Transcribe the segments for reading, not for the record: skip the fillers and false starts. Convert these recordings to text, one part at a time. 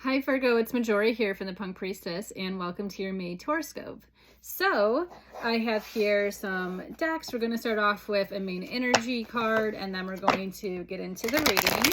Hi Virgo, it's Majori here from the Punk Priestess, and welcome to your May Tarotscope. So I have here some decks. We're going to start off with a main energy card, and then we're going to get into the reading.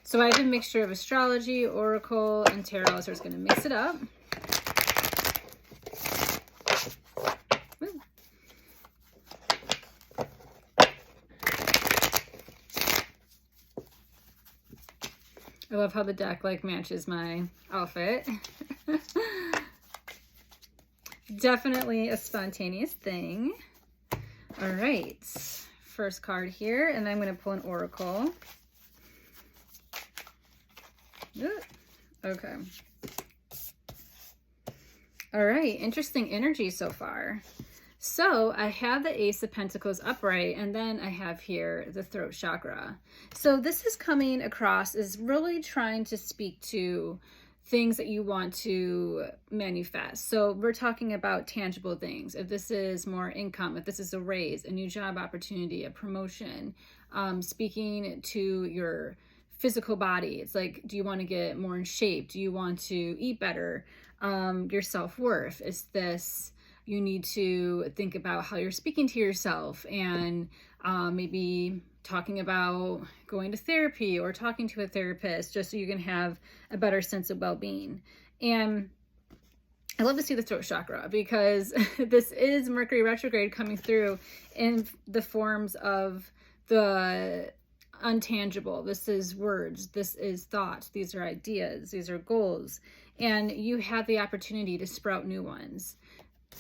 So I have a mixture of astrology, oracle, and tarot, so we're just going to mix it up. I love how the deck matches my outfit. Definitely a spontaneous thing. All right, first card here, and then I'm going to pull an oracle. Okay. All right, interesting energy so far. So I have the Ace of Pentacles upright, and then I have here the Throat Chakra. So this is coming across as really trying to speak to things that you want to manifest. So we're talking about tangible things. If this is more income, if this is a raise, a new job opportunity, a promotion, speaking to your physical body. It's like, do you want to get more in shape? Do you want to eat better? Your self-worth. Is this... You need to think about how you're speaking to yourself, and maybe talking about going to therapy or talking to a therapist just so you can have a better sense of well-being. And I love to see the throat chakra because this is Mercury retrograde coming through in the forms of the untangible. This is words, this is thoughts, these are ideas, these are goals, and you have the opportunity to sprout new ones.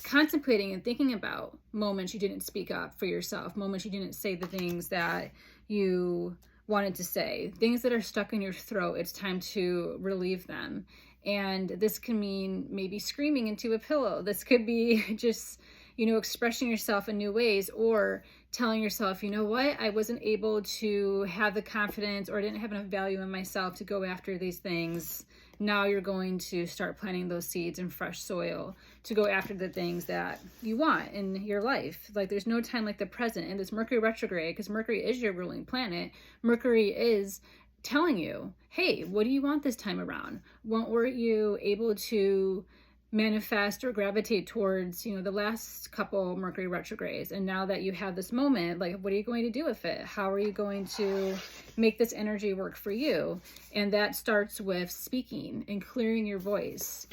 Contemplating and thinking about moments you didn't speak up for yourself, moments you didn't say the things that you wanted to say, things that are stuck in your throat. It's time to relieve them. And this can mean maybe screaming into a pillow. This could be just, expressing yourself in new ways, or telling yourself, you know what, I wasn't able to have the confidence, or I didn't have enough value in myself to go after these things. Now you're going to start planting those seeds in fresh soil to go after the things that you want in your life. Like, there's no time like the present. And this Mercury retrograde, because Mercury is your ruling planet, Mercury is telling you, hey, what do you want this time around? What were you able to manifest or gravitate towards, the last couple Mercury retrogrades? And now that you have this moment, what are you going to do with it? How are you going to make this energy work for you? And that starts with speaking and clearing your voice,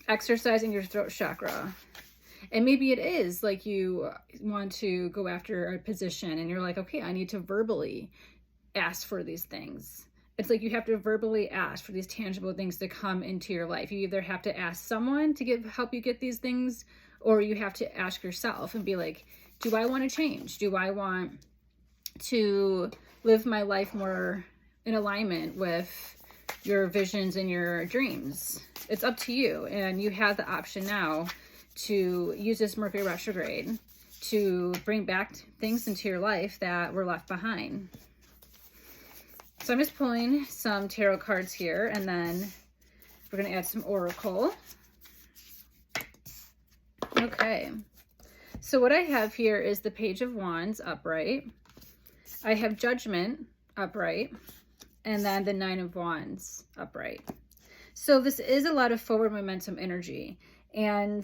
exercising your throat chakra. And maybe it is like you want to go after a position and you're like, okay, I need to verbally ask for these things. It's like you have to verbally ask for these tangible things to come into your life. You either have to ask someone to help you get these things, or you have to ask yourself and be like, do I want to change? Do I want to live my life more in alignment with your visions and your dreams? It's up to you. And you have the option now to use this Mercury retrograde to bring back things into your life that were left behind. So I'm just pulling some tarot cards here, and then we're going to add some oracle. Okay. So what I have here is the Page of Wands upright. I have Judgment upright, and then the Nine of Wands upright. So this is a lot of forward momentum energy, and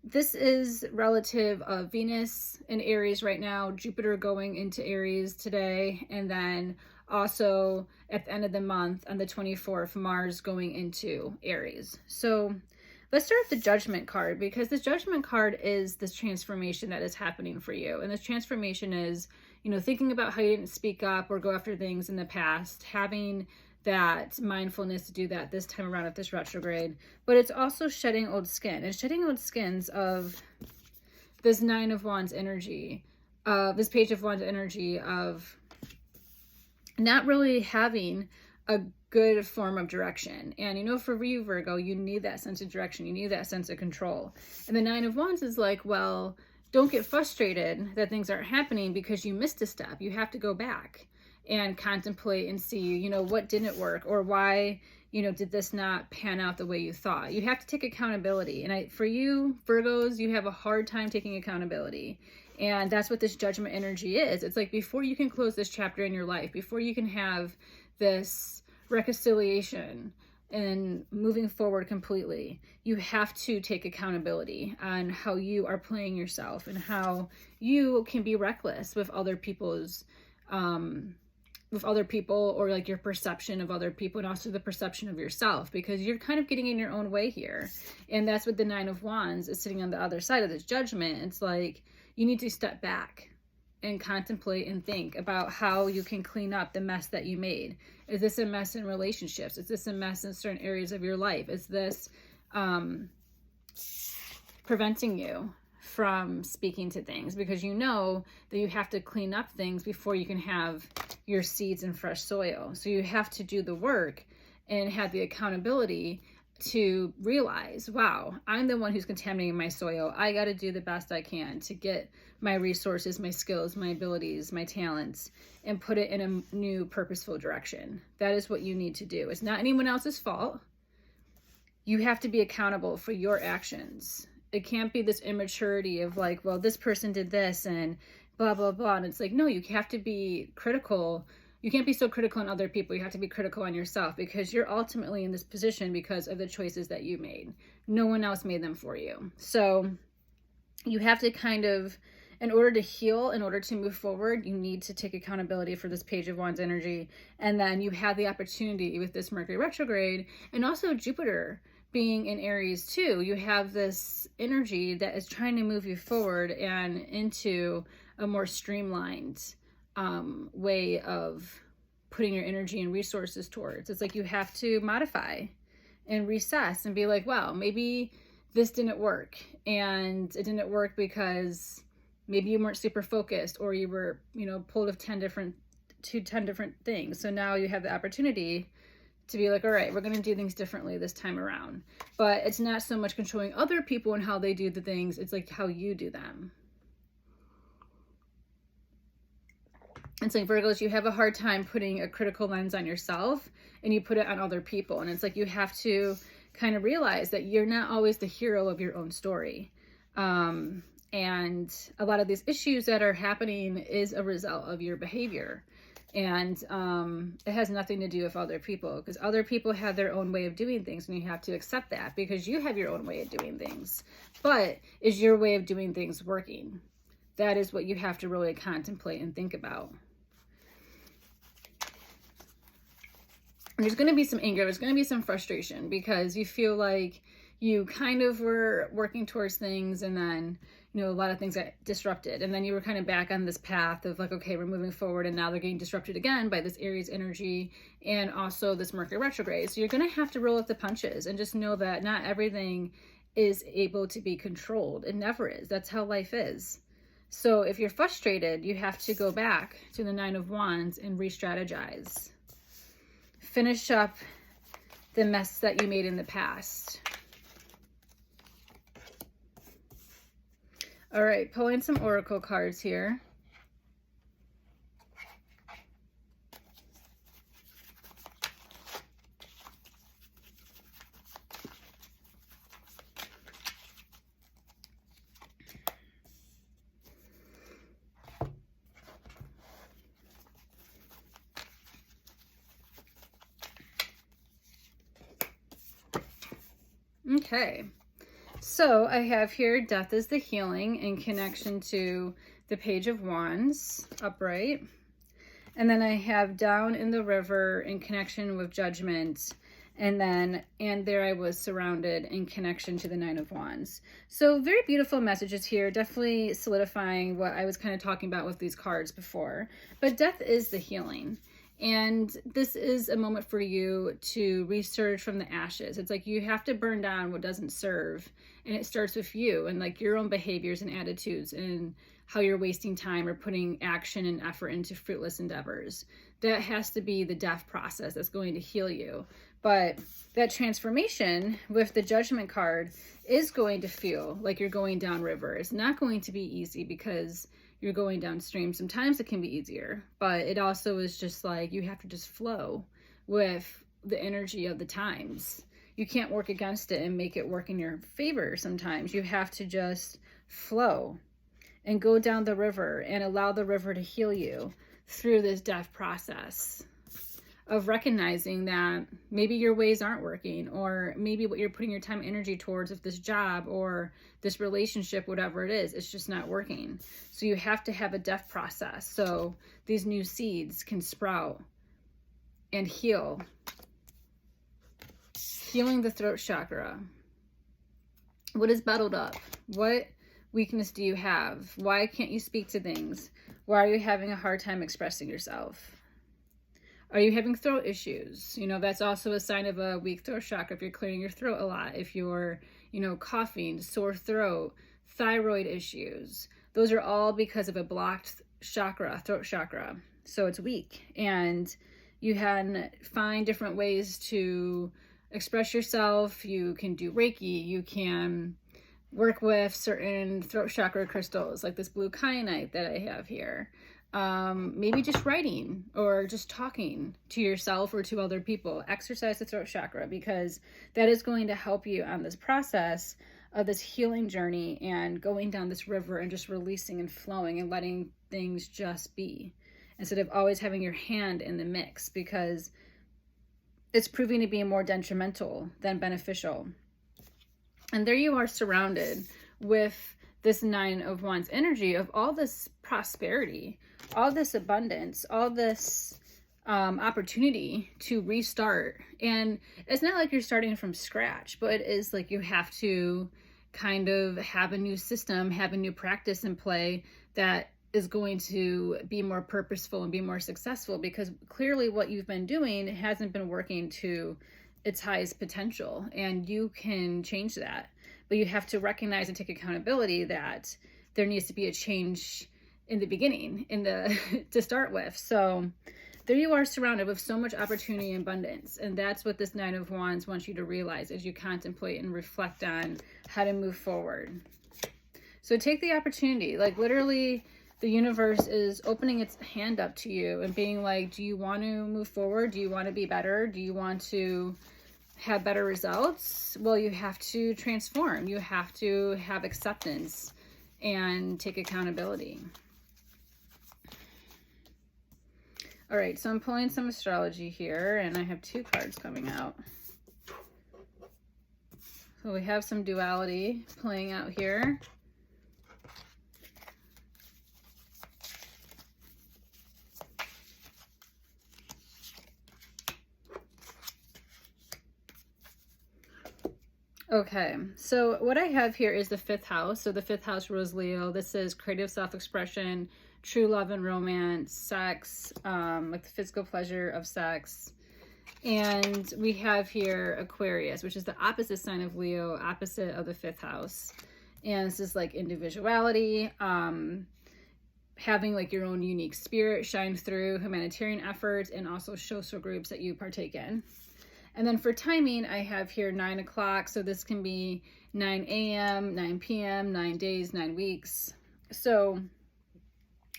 this is relative of Venus in Aries right now, Jupiter going into Aries today, and then also at the end of the month on the 24th, Mars going into Aries. So let's start with the Judgment card, because this Judgment card is this transformation that is happening for you. And this transformation is, thinking about how you didn't speak up or go after things in the past, having that mindfulness to do that this time around at this retrograde. But it's also shedding old skin. And shedding old skins of this Nine of Wands energy, this Page of Wands energy of not really having a good form of direction. And for you, Virgo, you need that sense of direction. You need that sense of control. And the Nine of Wands is like, well, don't get frustrated that things aren't happening because you missed a step. You have to go back and contemplate and see, what didn't work, or why, did this not pan out the way you thought. You have to take accountability. And for you, Virgos, you have a hard time taking accountability. And that's what this Judgment energy is. It's like, before you can close this chapter in your life, before you can have this reconciliation and moving forward completely, you have to take accountability on how you are playing yourself and how you can be reckless with other people's or like your perception of other people, and also the perception of yourself, because you're kind of getting in your own way here. And that's what the Nine of Wands is sitting on the other side of this Judgment. It's like you need to step back and contemplate and think about how you can clean up the mess that you made. Is this a mess in relationships? Is this a mess in certain areas of your life? Is this preventing you from speaking to things? Because you know that you have to clean up things before you can have your seeds in fresh soil. So you have to do the work and have the accountability to realize, wow, I'm the one who's contaminating my soil. I got to do the best I can to get my resources, my skills, my abilities, my talents, and put it in a new purposeful direction. That is what you need to do. It's not anyone else's fault. You have to be accountable for your actions. It can't be this immaturity of like, well, this person did this and blah, blah, blah. And it's like, no, you have to be critical. You can't be so critical on other people. You have to be critical on yourself, because you're ultimately in this position because of the choices that you made. No one else made them for you. So you have to kind of, in order to heal, in order to move forward, you need to take accountability for this Page of Wands energy. And then you have the opportunity with this Mercury retrograde and also Jupiter being in Aries too. You have this energy that is trying to move you forward and into a more streamlined way of putting your energy and resources towards. It's like you have to modify and recess and be like, wow, maybe this didn't work. And it didn't work because maybe you weren't super focused, or you were, pulled of 10 different things. So now you have the opportunity to be like, all right, we're going to do things differently this time around. But it's not so much controlling other people and how they do the things. It's like how you do them. It's like, Virgos, you have a hard time putting a critical lens on yourself and you put it on other people. And it's like, you have to kind of realize that you're not always the hero of your own story. And a lot of these issues that are happening is a result of your behavior. And it has nothing to do with other people, because other people have their own way of doing things, and you have to accept that because you have your own way of doing things. But is your way of doing things working? That is what you have to really contemplate and think about. And there's going to be some anger. There's going to be some frustration because you feel like you kind of were working towards things, and then, a lot of things got disrupted. And then you were kind of back on this path of like, okay, we're moving forward, and now they're getting disrupted again by this Aries energy and also this Mercury retrograde. So you're going to have to roll with the punches and just know that not everything is able to be controlled. It never is. That's how life is. So if you're frustrated, you have to go back to the Nine of Wands and re-strategize. Finish up the mess that you made in the past. All right, pulling some oracle cards here. Okay, so I have here death is the healing in connection to the Page of Wands upright. And then I have down in the river in connection with judgment. And there I was surrounded in connection to the Nine of Wands. So very beautiful messages here, definitely solidifying what I was kind of talking about with these cards before. But death is the healing. And this is a moment for you to resurge from the ashes. It's like you have to burn down what doesn't serve. And it starts with you and like your own behaviors and attitudes and how you're wasting time or putting action and effort into fruitless endeavors. That has to be the death process that's going to heal you. But that transformation with the Judgment card is going to feel like you're going down river. It's not going to be easy because you're going downstream. Sometimes it can be easier, but it also is just like you have to just flow with the energy of the times. You can't work against it and make it work in your favor sometimes. You have to just flow and go down the river and allow the river to heal you through this death process. of recognizing that maybe your ways aren't working, or maybe what you're putting your time and energy towards with this job or this relationship, whatever it is, it's just not working. So you have to have a death process so these new seeds can sprout and heal. Healing the throat chakra. What is bottled up? What weakness do you have? Why can't you speak to things? Why are you having a hard time expressing yourself? Are you having throat issues? You know, that's also a sign of a weak throat chakra if you're clearing your throat a lot. If you're, you know, coughing, sore throat, thyroid issues. Those are all because of a blocked chakra, throat chakra. So it's weak. And you can find different ways to express yourself. You can do Reiki. You can work with certain throat chakra crystals like this blue kyanite that I have here. Maybe just writing or just talking to yourself or to other people. Exercise the throat chakra, because that is going to help you on this process of this healing journey and going down this river and just releasing and flowing and letting things just be, instead of always having your hand in the mix, because it's proving to be more detrimental than beneficial. And there you are, surrounded with this Nine of Wands energy of all this prosperity, all this abundance, all this opportunity to restart. And it's not like you're starting from scratch, but it is like you have to kind of have a new system, have a new practice in play that is going to be more purposeful and be more successful, because clearly what you've been doing hasn't been working to its highest potential, and you can change that. But you have to recognize and take accountability that there needs to be a change in the beginning, to start with. So there you are, surrounded with so much opportunity and abundance. And that's what this Nine of Wands wants you to realize as you contemplate and reflect on how to move forward. So take the opportunity, like literally the universe is opening its hand up to you and being like, do you want to move forward? Do you want to be better? Do you want to have better results? Well, you have to transform. You have to have acceptance and take accountability. All right, so I'm pulling some astrology here, and I have two cards coming out. So we have some duality playing out here. Okay, so what I have here is the 5th house. So the 5th house rules Leo. This is creative self-expression, true love and romance, sex, like the physical pleasure of sex. And we have here Aquarius, which is the opposite sign of Leo, opposite of the 5th house. And this is like individuality, having like your own unique spirit shine through, humanitarian efforts, and also social groups that you partake in. And then for timing, I have here 9 o'clock. So this can be 9 a.m., 9 p.m., 9 days, 9 weeks. So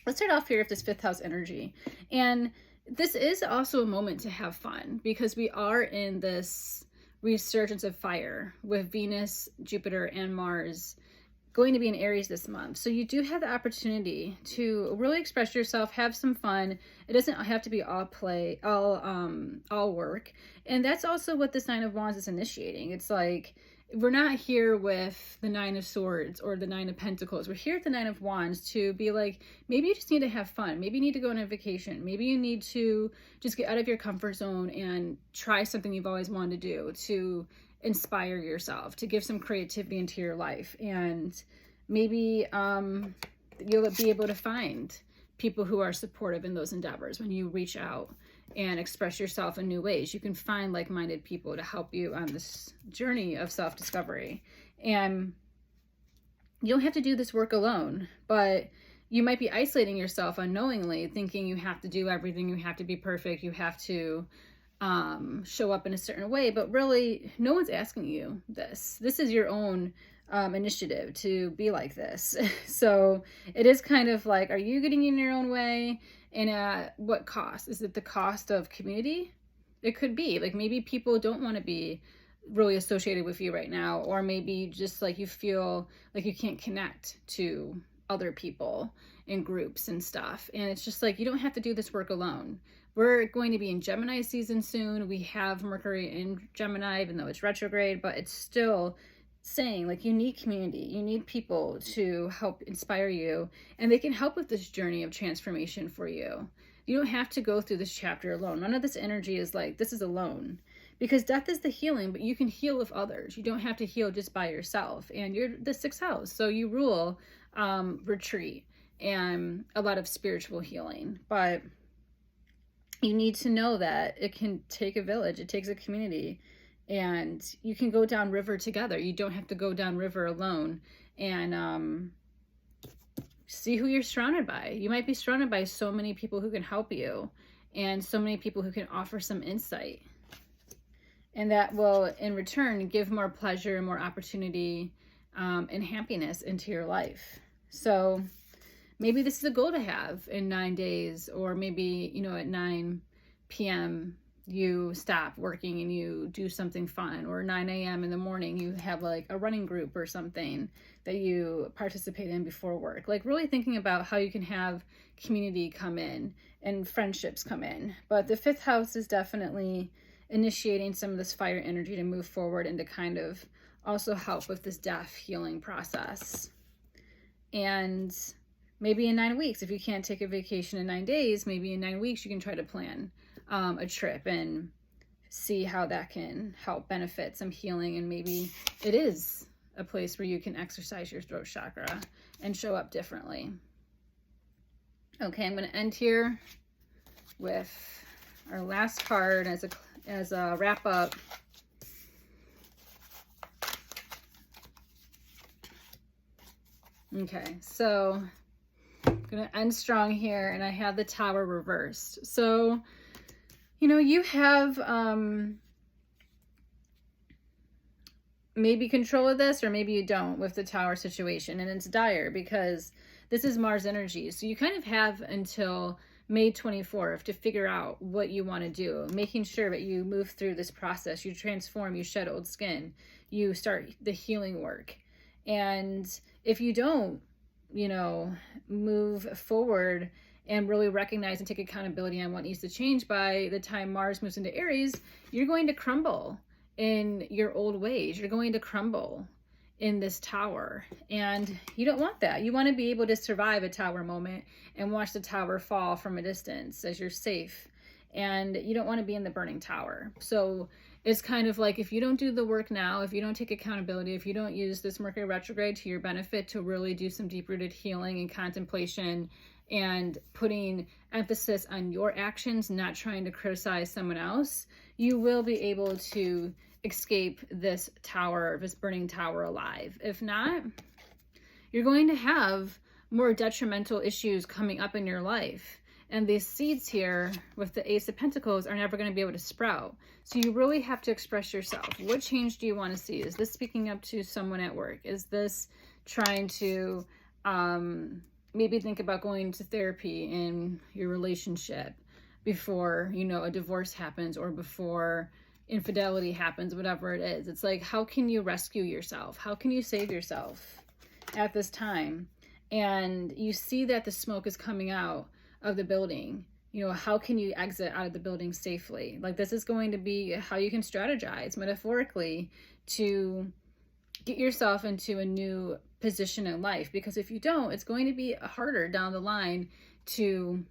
let's start off here with this 5th house energy. And this is also a moment to have fun, because we are in this resurgence of fire with Venus, Jupiter, and Mars going to be in Aries this month. So you do have the opportunity to really express yourself, have some fun. It doesn't have to be all play, all work. And that's also what this 9 of Wands is initiating. It's like, we're not here with the 9 of Swords or the 9 of Pentacles. We're here at the 9 of Wands to be like, maybe you just need to have fun. Maybe you need to go on a vacation. Maybe you need to just get out of your comfort zone and try something you've always wanted to do, to inspire yourself, to give some creativity into your life. And maybe you'll be able to find people who are supportive in those endeavors when you reach out and express yourself in new ways. You can find like-minded people to help you on this journey of self-discovery. And you don't have to do this work alone, but you might be isolating yourself unknowingly, thinking you have to do everything, you have to be perfect, you have to show up in a certain way, but really no one's asking you this. This is your own initiative to be like this. So it is kind of like, are you getting in your own way? And at what cost? Is it the cost of community? It could be like, maybe people don't want to be really associated with you right now, or maybe just like you feel like you can't connect to other people in groups and stuff. And it's just like, you don't have to do this work alone, We're going to be in Gemini season soon. We have Mercury in Gemini, even though it's retrograde, but it's still saying like you need community, you need people to help inspire you, and they can help with this journey of transformation for you. You don't have to go through this chapter alone. None of this energy is like this is alone, because death is the healing, but you can heal with others. You don't have to heal just by yourself. And you're the 6th house, so you rule retreat and a lot of spiritual healing. But you need to know that it can take a village. It takes a community, and you can go down river together. You don't have to go down river alone. And see who you're surrounded by. You might be surrounded by so many people who can help you, and so many people who can offer some insight. And that will, in return, give more pleasure and more opportunity and happiness into your life. So maybe this is a goal to have in 9 days, or maybe, you know, at 9 p.m. you stop working and you do something fun, or 9 a.m. in the morning you have like a running group or something that you participate in before work. Like really thinking about how you can have community come in and friendships come in. But the 5th house is definitely initiating some of this fire energy to move forward and to kind of also help with this death healing process. And maybe in 9 weeks, if you can't take a vacation in 9 days, maybe in 9 weeks you can try to plan a trip and see how that can help benefit some healing. And maybe it is a place where you can exercise your throat chakra and show up differently. Okay, I'm going to end here with our last card as a wrap up. Okay, so I'm going to end strong here, and I have the Tower reversed. So, you know, you have maybe control of this, or maybe you don't with the Tower situation, and it's dire because this is Mars energy. So you kind of have until May 24th to figure out what you want to do, making sure that you move through this process, you transform, you shed old skin, you start the healing work. And if you don't, you know, move forward and really recognize and take accountability on what needs to change by the time Mars moves into Aries, you're going to crumble in your old ways. You're going to crumble in this Tower, and you don't want that. You want to be able to survive a Tower moment and watch the Tower fall from a distance as you're safe, and you don't want to be in the burning Tower. So it's kind of like, if you don't do the work now, if you don't take accountability, if you don't use this Mercury retrograde to your benefit to really do some deep-rooted healing and contemplation and putting emphasis on your actions, not trying to criticize someone else, you will be able to escape this Tower, this burning Tower alive. If not, you're going to have more detrimental issues coming up in your life. And these seeds here with the Ace of Pentacles are never going to be able to sprout. So you really have to express yourself. What change do you want to see? Is this speaking up to someone at work? Is this trying to maybe think about going to therapy in your relationship before, you know, a divorce happens, or before infidelity happens, whatever it is? It's like, how can you rescue yourself? How can you save yourself at this time? And you see that the smoke is coming out of the building. You know, how can you exit out of the building safely? Like, this is going to be how you can strategize metaphorically to get yourself into a new position in life, because if you don't, it's going to be harder down the line to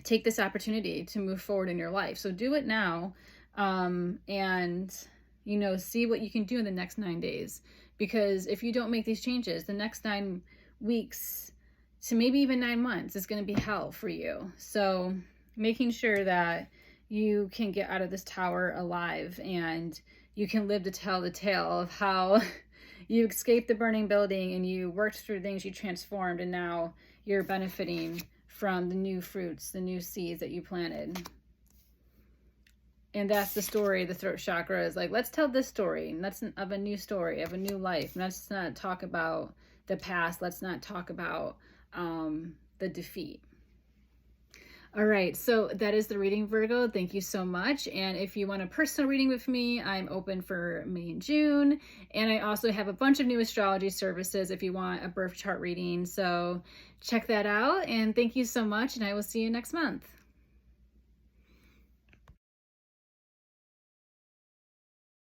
take this opportunity to move forward in your life. So do it now, and, you know, see what you can do in the next 9 days. Because if you don't make these changes, the next 9 weeks to maybe even 9 months is going to be hell for you. So making sure that you can get out of this Tower alive, and you can live to tell the tale of how you escaped the burning building and you worked through things, you transformed, and now you're benefiting from the new fruits, the new seeds that you planted. And that's the story. The throat chakra is like, let's tell this story. Of a new story, of a new life. Let's not talk about the past. Let's not talk about the defeat. All right, so that is the reading, Virgo. Thank you so much. And if you want a personal reading with me, I'm open for May and June. And I also have a bunch of new astrology services if you want a birth chart reading. So check that out. And thank you so much. And I will see you next month.